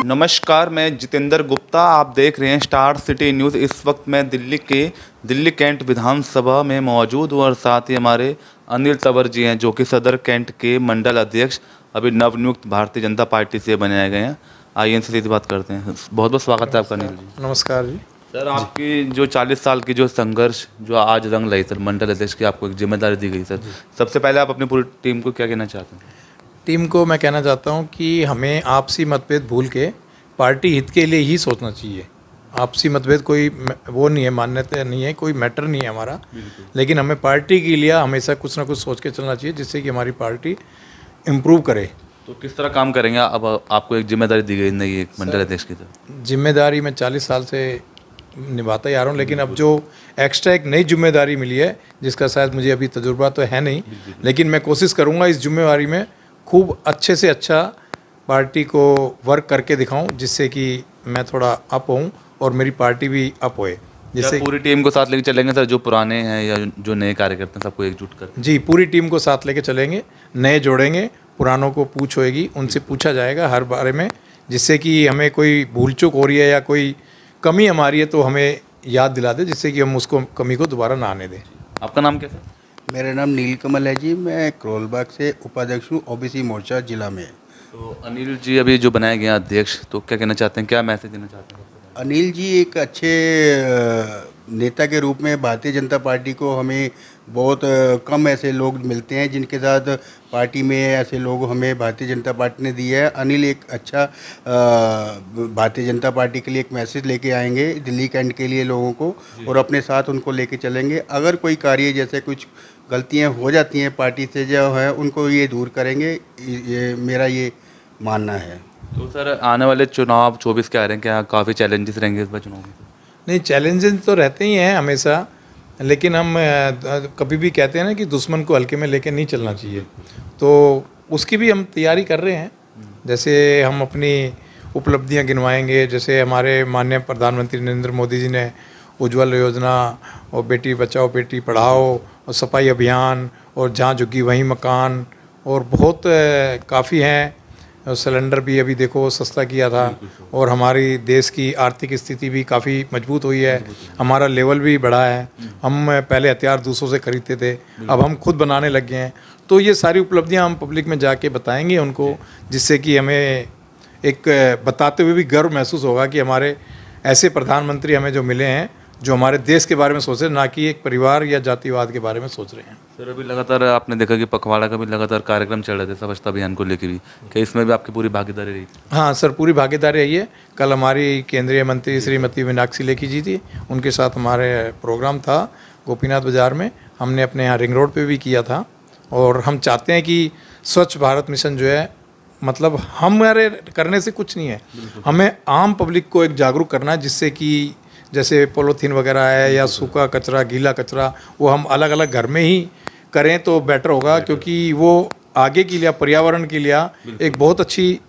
नमस्कार, मैं जितेंद्र गुप्ता। आप देख रहे हैं स्टार सिटी न्यूज़। इस वक्त मैं दिल्ली कैंट विधानसभा में मौजूद हूँ और साथ ही हमारे अनिल तंवर जी हैं, जो कि सदर कैंट के मंडल अध्यक्ष अभी नवनियुक्त भारतीय जनता पार्टी से बनाए गए हैं। आइए इनसे सीधी बात करते हैं। बहुत बहुत स्वागत है आपका अनिल जी। नमस्कार जी। सर, आपकी जो 40 साल की जो संघर्ष जो आज रंग लाई सर, मंडल अध्यक्ष की आपको एक जिम्मेदारी दी गई सर, सबसे पहले आप अपनी पूरी टीम को क्या कहना चाहते हैं? टीम को मैं कहना चाहता हूं कि हमें आपसी मतभेद भूल के पार्टी हित के लिए ही सोचना चाहिए। आपसी मतभेद कोई वो नहीं है, मान्यता नहीं है, कोई मैटर नहीं है हमारा, लेकिन हमें पार्टी के लिए हमेशा कुछ ना कुछ सोच के चलना चाहिए जिससे कि हमारी पार्टी इम्प्रूव करे। तो किस तरह काम करेंगे? अब आपको एक जिम्मेदारी दी गई नई एक मंडल अध्यक्ष की तरह। जिम्मेदारी मैं 40 साल से निभाता ही आ रहा हूँ, लेकिन अब जो एक्स्ट्रा एक नई जिम्मेदारी मिली है जिसका शायद मुझे अभी तजुर्बा तो है नहीं, लेकिन मैं कोशिश करूँगा इस जिम्मेदारी में खूब अच्छे से अच्छा पार्टी को वर्क करके दिखाऊं, जिससे कि मैं थोड़ा अप होऊं और मेरी पार्टी भी अप होए। जिससे पूरी टीम को साथ लेके चलेंगे सर, जो पुराने हैं या जो नए कार्यकर्ता हैं, सबको एकजुट कर? जी, पूरी टीम को साथ लेके चलेंगे, नए जोड़ेंगे, पुरानों को पूछ होएगी, उनसे पूछा जाएगा हर बारे में, जिससे कि हमें कोई भूल चूक हो रही है या कोई कमी हमारी है तो हमें याद दिला दे, जिससे कि हम उसको कमी को दोबारा ना आने दें। आपका नाम क्या सर? मेरा नाम नीलकमल है जी। मैं करोलबाग से उपाध्यक्ष हूँ ओबीसी मोर्चा जिला में। तो अनिल जी अभी जो बनाए गए अध्यक्ष, तो क्या कहना चाहते हैं, क्या मैसेज देना चाहते हैं? अनिल जी एक अच्छे नेता के रूप में भारतीय जनता पार्टी को हमें बहुत कम ऐसे लोग मिलते हैं जिनके साथ पार्टी में ऐसे लोग हमें भारतीय जनता पार्टी ने दिया है। अनिल एक अच्छा भारतीय जनता पार्टी के लिए एक मैसेज लेके आएंगे दिल्ली कैंट के लिए लोगों को, और अपने साथ उनको लेके चलेंगे। अगर कोई कार्य जैसे कुछ गलतियां हो जाती हैं पार्टी से जो है, उनको ये दूर करेंगे, ये मेरा ये मानना है। तो सर, आने वाले चुनाव 24 के आ रहे हैं, क्या काफ़ी चैलेंजेस रहेंगे इस बार चुनाव में? नहीं, चैलेंजेस तो रहते ही हैं हमेशा, लेकिन हम कभी भी कहते हैं ना कि दुश्मन को हल्के में लेके नहीं चलना चाहिए, तो उसकी भी हम तैयारी कर रहे हैं। जैसे हम अपनी उपलब्धियां गिनवाएंगे, जैसे हमारे माननीय प्रधानमंत्री नरेंद्र मोदी जी ने उज्ज्वल योजना और बेटी बचाओ बेटी पढ़ाओ और सफाई अभियान और जहाँ झुग्गी वहीं मकान और बहुत काफ़ी हैं। सिलेंडर भी अभी देखो सस्ता किया था, और हमारी देश की आर्थिक स्थिति भी काफ़ी मजबूत हुई है, हमारा लेवल भी बढ़ा है। हम पहले हथियार दूसरों से खरीदते थे, अब हम खुद बनाने लग गए हैं। तो ये सारी उपलब्धियां हम पब्लिक में जाके बताएंगे उनको, जिससे कि हमें एक बताते हुए भी गर्व महसूस होगा कि हमारे ऐसे प्रधानमंत्री हमें जो मिले हैं जो हमारे देश के बारे में सोच रहे हैं, ना कि एक परिवार या जातिवाद के बारे में सोच रहे हैं। सर, अभी लगातार आपने देखा कि पखवाड़ा का भी लगातार कार्यक्रम चल रहे थे स्वच्छता अभियान को लेकर भी, क्या इसमें भी आपकी पूरी भागीदारी रही थी? हाँ सर, पूरी भागीदारी रही है। कल हमारी केंद्रीय मंत्री श्रीमती मीनाक्षी लेखी जी थी, उनके साथ हमारे प्रोग्राम था गोपीनाथ बाजार में। हमने अपने यहाँ रिंग रोड पे भी किया था, और हम चाहते हैं कि स्वच्छ भारत मिशन जो है, मतलब हमारे करने से कुछ नहीं है, हमें आम पब्लिक को एक जागरूक करना है, जिससे कि जैसे पॉलीथीन वगैरह है या सूखा कचरा गीला कचरा, वो हम अलग अलग घर में ही करें तो बेटर होगा, क्योंकि वो आगे के लिए पर्यावरण के लिए एक बहुत अच्छी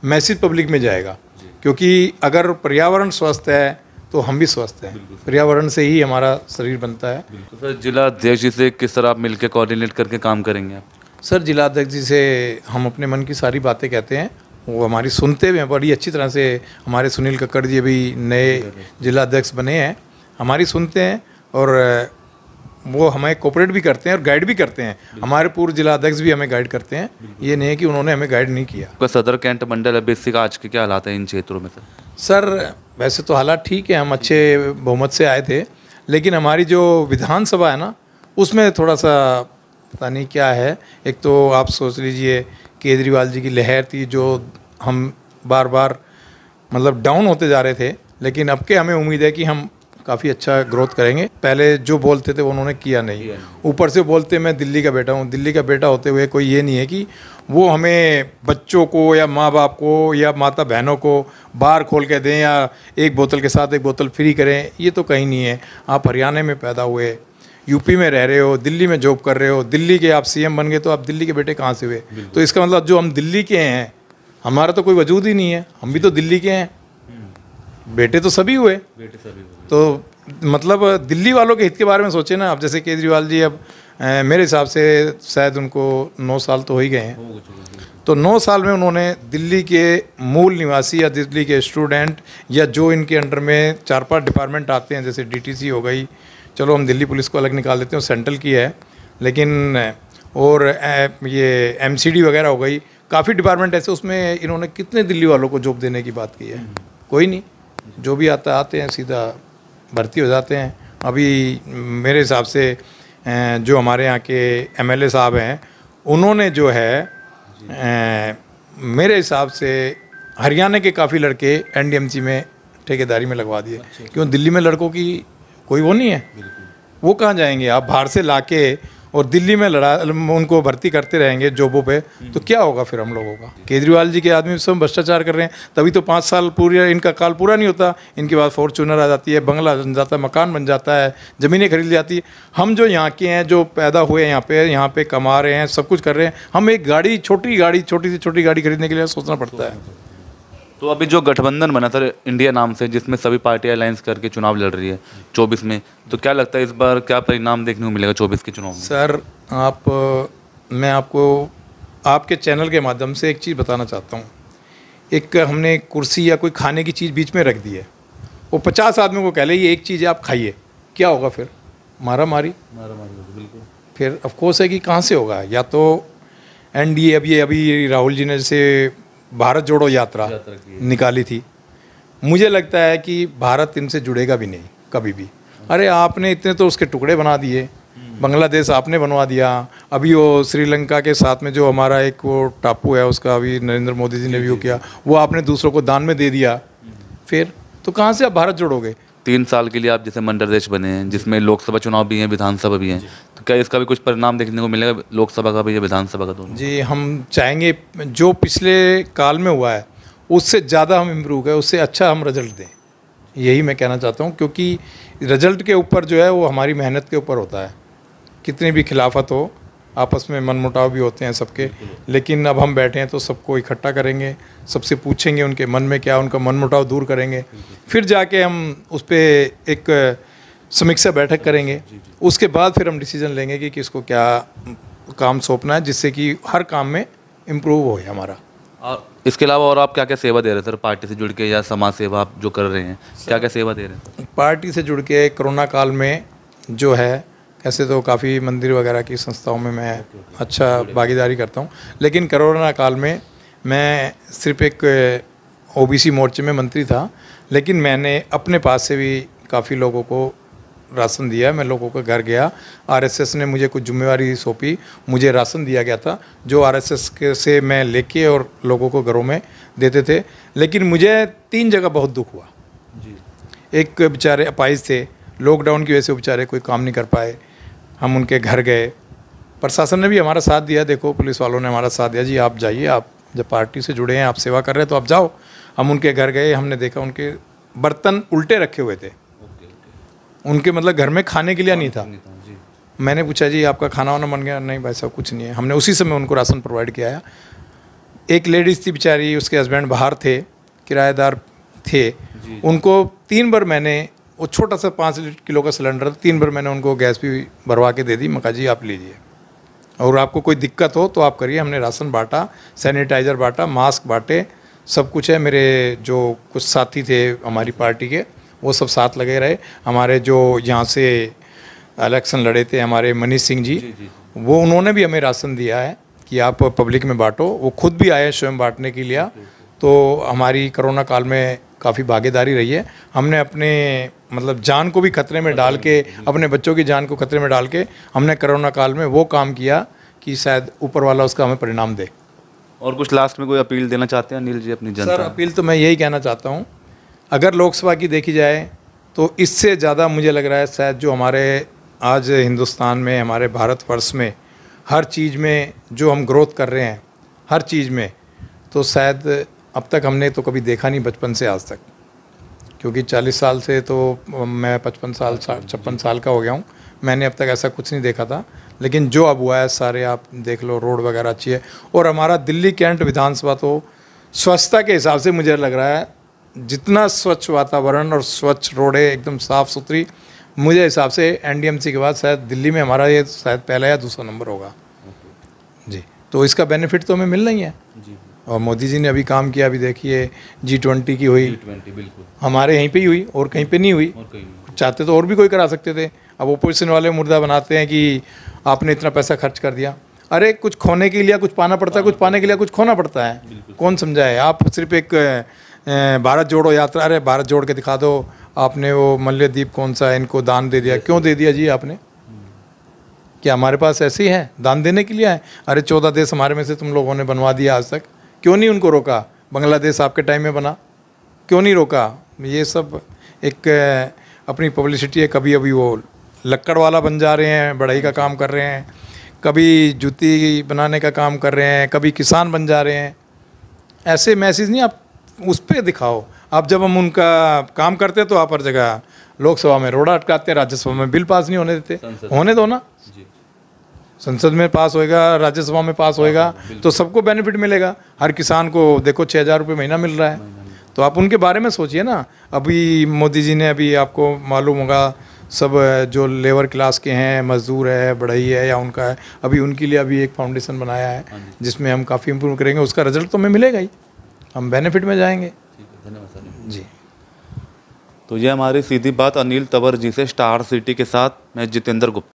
मैसेज पब्लिक में जाएगा। क्योंकि अगर पर्यावरण स्वस्थ है तो हम भी स्वस्थ हैं, पर्यावरण से ही हमारा शरीर बनता है। तो सर, जिला अध्यक्ष जी से किस तरह आप मिलकर कोऑर्डिनेट करके काम करेंगे आप? सर, जिला अध्यक्ष जी से हम अपने मन की सारी बातें कहते हैं, वो हमारी सुनते हुए बड़ी अच्छी तरह से। हमारे सुनील कक्कड़ जी अभी नए जिला अध्यक्ष बने हैं, हमारी सुनते हैं और वो हमें कोऑपरेट भी करते हैं और गाइड भी करते हैं। हमारे पूर्व जिला अध्यक्ष भी हमें गाइड करते हैं, ये नहीं है कि उन्होंने हमें गाइड नहीं किया। तो सदर कैंट मंडल अध्यक्ष का आज के क्या हालात हैं इन क्षेत्रों में? सर, वैसे तो हालात ठीक है, हम अच्छे बहुमत से आए थे, लेकिन हमारी जो विधानसभा है ना, उसमें थोड़ा सा पता नहीं क्या है। एक तो आप सोच लीजिए केजरीवाल जी की लहर थी, जो हम बार बार मतलब डाउन होते जा रहे थे, लेकिन अब के हमें उम्मीद है कि हम काफ़ी अच्छा ग्रोथ करेंगे। पहले जो बोलते थे वो उन्होंने किया नहीं, ऊपर से बोलते मैं दिल्ली का बेटा हूँ। दिल्ली का बेटा होते हुए कोई ये नहीं है कि वो हमें बच्चों को या माँ बाप को या माता बहनों को बार खोल के दें या एक बोतल के साथ एक बोतल फ्री करें, ये तो कहीं नहीं है। आप हरियाणा में पैदा हुए, यूपी में रह रहे हो, दिल्ली में जॉब कर रहे हो, दिल्ली के आप सीएम बन गए, तो आप दिल्ली के बेटे कहाँ से हुए? तो इसका मतलब जो हम दिल्ली के हैं, हमारा तो कोई वजूद ही नहीं है, हम भी तो दिल्ली के हैं, बेटे तो सभी हुए। तो मतलब दिल्ली वालों के हित के बारे में सोचे ना। अब जैसे केजरीवाल जी अब मेरे हिसाब से शायद उनको 9 साल तो हो ही गए हैं। तो 9 साल में उन्होंने दिल्ली के मूल निवासी या दिल्ली के स्टूडेंट या जो इनके अंडर में 4-5 डिपार्टमेंट आते हैं, जैसे डीटीसी हो गई, चलो हम दिल्ली पुलिस को अलग निकाल देते हैं, सेंट्रल की है, लेकिन और ये एमसीडी वगैरह हो गई, काफ़ी डिपार्टमेंट ऐसे, उसमें इन्होंने कितने दिल्ली वालों को जॉब देने की बात की है? कोई नहीं। जो भी आते हैं सीधा भर्ती हो जाते हैं। अभी मेरे हिसाब से जो हमारे यहाँ के एमएलए साहब हैं, उन्होंने जो है मेरे हिसाब से हरियाणा के काफ़ी लड़के एनडीएमसी में ठेकेदारी में लगवा दिए। क्यों? दिल्ली में लड़कों की कोई वो नहीं है, वो कहाँ जाएंगे? आप बाहर से लाके और दिल्ली में उनको भर्ती करते रहेंगे जॉबों पे, तो क्या होगा फिर हम लोगों का? केजरीवाल जी के आदमी सब भ्रष्टाचार कर रहे हैं, तभी तो 5 साल पूरे इनका काल पूरा नहीं होता, इनके बाद फॉर्चूनर आ जाती है, बंगला बन जाता है, मकान बन जाता है, ज़मीनें खरीद जाती है। हम जो यहाँ के हैं, जो पैदा हुए यहाँ पे कमा रहे हैं, सब कुछ कर रहे हैं, हम एक गाड़ी, छोटी से छोटी गाड़ी खरीदने के लिए सोचना पड़ता है। तो अभी जो गठबंधन बना था इंडिया नाम से, जिसमें सभी पार्टियां अलायंस करके चुनाव लड़ रही है 24 में, तो क्या लगता है इस बार क्या परिणाम देखने को मिलेगा 24 के चुनाव में? सर मैं आपको आपके चैनल के माध्यम से एक चीज़ बताना चाहता हूँ। एक हमने कुर्सी या कोई खाने की चीज़ बीच में रख दी है, वो 50 आदमियों को कह ले ये एक चीज़ है आप खाइए, क्या होगा फिर? मारा मारी बिल्कुल। फिर ऑफकोर्स है कि कहाँ से होगा? या तो एनडीए अभी राहुल जी ने जैसे भारत जोड़ो यात्रा निकाली थी, मुझे लगता है कि भारत इनसे जुड़ेगा भी नहीं कभी भी। अरे आपने इतने तो उसके टुकड़े बना दिए, बांग्लादेश आपने बनवा दिया, अभी वो श्रीलंका के साथ में जो हमारा एक वो टापू है उसका अभी नरेंद्र मोदी जी ने भी वो किया, वो आपने दूसरों को दान में दे दिया, फिर तो कहाँ से आप भारत जोड़ोगे? 3 साल के लिए आप जैसे मंडलाध्यक्ष बने हैं, जिसमें लोकसभा चुनाव भी हैं, विधानसभा भी हैं, तो क्या इसका भी कुछ परिणाम देखने को मिलेगा, लोकसभा का भी या विधानसभा का दोनों? जी, हम चाहेंगे जो पिछले काल में हुआ है उससे ज़्यादा हम इम्प्रूव करें, उससे अच्छा हम रिजल्ट दें, यही मैं कहना चाहता हूँ। क्योंकि रिजल्ट के ऊपर जो है वो हमारी मेहनत के ऊपर होता है। कितनी भी खिलाफत हो, आपस में मनमुटाव भी होते हैं सबके, लेकिन अब हम बैठे हैं तो सबको इकट्ठा करेंगे, सबसे पूछेंगे उनके मन में क्या, उनका मनमुटाव दूर करेंगे, फिर जाके हम उस पर एक समीक्षा बैठक करेंगे, उसके बाद फिर हम डिसीजन लेंगे कि किसको क्या काम सौंपना है, जिससे कि हर काम में इम्प्रूव हो हमारा। और इसके अलावा और आप क्या क्या सेवा दे रहे हैं सर, पार्टी से जुड़ के या समाज सेवा आप जो कर रहे हैं, क्या क्या सेवा दे रहे हैं? पार्टी से जुड़ के कोरोना काल में जो है, ऐसे तो काफ़ी मंदिर वगैरह की संस्थाओं में मैं अच्छा भागीदारी करता हूँ, लेकिन कोरोना काल में मैं सिर्फ एक ओबीसी मोर्चे में मंत्री था, लेकिन मैंने अपने पास से भी काफ़ी लोगों को राशन दिया। मैं लोगों के घर गया, आरएसएस ने मुझे कुछ जिम्मेवारी सौंपी, मुझे राशन दिया गया था जो आरएसएस के से मैं लेके और लोगों को घरों में देते थे। लेकिन मुझे 3 जगह बहुत दुख हुआ जी। एक बेचारे अपाहिज थे, लॉकडाउन की वजह से बेचारे कोई काम नहीं कर पाए, हम उनके घर गए, प्रशासन ने भी हमारा साथ दिया, देखो पुलिस वालों ने हमारा साथ दिया, जी आप जाइए, आप जब पार्टी से जुड़े हैं, आप सेवा कर रहे हैं तो आप जाओ। हम उनके घर गए, हमने देखा उनके बर्तन उल्टे रखे हुए थे, उनके मतलब घर में खाने के लिए नहीं था। मैंने पूछा जी आपका खाना वाना बन गया? नहीं भाई साहब कुछ नहीं है। हमने उसी समय उनको राशन प्रोवाइड किया है। एक लेडीज़ थी बेचारी, उसके हस्बैंड बाहर थे, किराएदार थे, उनको 3 बार मैंने वो छोटा सा 5 किलो का सिलेंडर, 3 बार मैंने उनको गैस भी भरवा के दे दी। मैं कहा जी आप लीजिए, और आपको कोई दिक्कत हो तो आप करिए। हमने राशन बांटा, सैनिटाइज़र बांटा, मास्क बांटे, सब कुछ है। मेरे जो कुछ साथी थे हमारी पार्टी के, वो सब साथ लगे रहे। हमारे जो यहाँ से इलेक्शन लड़े थे हमारे मनीष सिंह जी, वो उन्होंने भी हमें राशन दिया है कि आप पब्लिक में बांटो। वो खुद भी आए स्वयं बांटने के लिए। तो हमारी कोरोना काल में काफ़ी भागीदारी रही है। हमने अपने मतलब जान को भी खतरे में डाल के, अपने बच्चों की जान को खतरे में डाल के हमने कोरोना काल में वो काम किया कि शायद ऊपर वाला उसका हमें परिणाम दे। और कुछ लास्ट में कोई अपील देना चाहते हैं अनिल जी अपनी जनता? सर अपील तो मैं यही कहना चाहता हूँ, अगर लोकसभा की देखी जाए तो इससे ज़्यादा मुझे लग रहा है शायद जो हमारे आज हिंदुस्तान में, हमारे भारतवर्ष में हर चीज़ में जो हम ग्रोथ कर रहे हैं, हर चीज़ में, तो शायद अब तक हमने तो कभी देखा नहीं बचपन से आज तक। क्योंकि 40 साल से तो मैं 56 साल का हो गया हूँ, मैंने अब तक ऐसा कुछ नहीं देखा था। लेकिन जो अब हुआ है सारे आप देख लो, रोड वगैरह अच्छी है। और हमारा दिल्ली कैंट विधानसभा तो स्वच्छता के हिसाब से मुझे लग रहा है जितना स्वच्छ वातावरण और स्वच्छ रोडें एकदम साफ़ सुथरी, मुझे हिसाब से एनडीएमसी के बाद शायद दिल्ली में हमारा ये शायद पहला या दूसरा नंबर होगा जी। तो इसका बेनिफिट तो हमें मिलना ही है जी। और मोदी जी ने अभी काम किया, अभी देखिए G20 की हुई, G20 बिल्कुल, हमारे यहीं पे ही हुई और कहीं पे नहीं हुई। और कहीं नहीं। चाहते तो और भी कोई करा सकते थे। अब ओपोजिशन वाले मुर्दा बनाते हैं कि आपने इतना पैसा खर्च कर दिया। अरे कुछ खोने के लिए कुछ पाना पड़ता है, कुछ पाने के लिए कुछ खोना पड़ता है। कौन समझाए? आप सिर्फ एक भारत जोड़ो यात्रा, अरे भारत जोड़ के दिखा दो। आपने वो मल्लद्वीप कौन सा है, इनको दान दे दिया। क्यों दे दिया जी आपने? क्या हमारे पास ऐसे ही है दान देने के लिए है? अरे 14 देश हमारे में से तुम लोगों ने बनवा दिया आज तक, क्यों नहीं उनको रोका? बांग्लादेश आपके टाइम में बना, क्यों नहीं रोका? ये सब एक अपनी पब्लिसिटी है। कभी अभी वो लक्कड़ वाला बन जा रहे हैं, बढ़ई का काम कर रहे हैं, कभी जूती बनाने का काम कर रहे हैं, कभी किसान बन जा रहे हैं। ऐसे मैसेज नहीं आप उस पर दिखाओ। आप जब हम उनका काम करते तो आप हर जगह लोकसभा में रोड़ा अटकाते, राज्यसभा में बिल पास नहीं होने देते। होने दो ना, संसद में पास होएगा, राज्यसभा में पास होएगा तो सबको बेनिफिट मिलेगा। हर किसान को देखो 6,000 रुपये महीना मिल रहा है। तो आप उनके बारे में सोचिए ना। अभी मोदी जी ने, अभी आपको मालूम होगा, सब जो लेबर क्लास के हैं, मजदूर है, बढ़ई है या उनका है, अभी उनके लिए अभी एक फाउंडेशन बनाया है जिसमें हम काफ़ी इम्प्रूव करेंगे। उसका रिजल्ट तो हमें मिलेगा ही, हम बेनिफिट में जाएंगे। धन्यवाद सर जी। तो ये हमारी सीधी बात अनिल तंवर जी से, स्टार सिटी के साथ मैं जितेंद्र गुप्ता।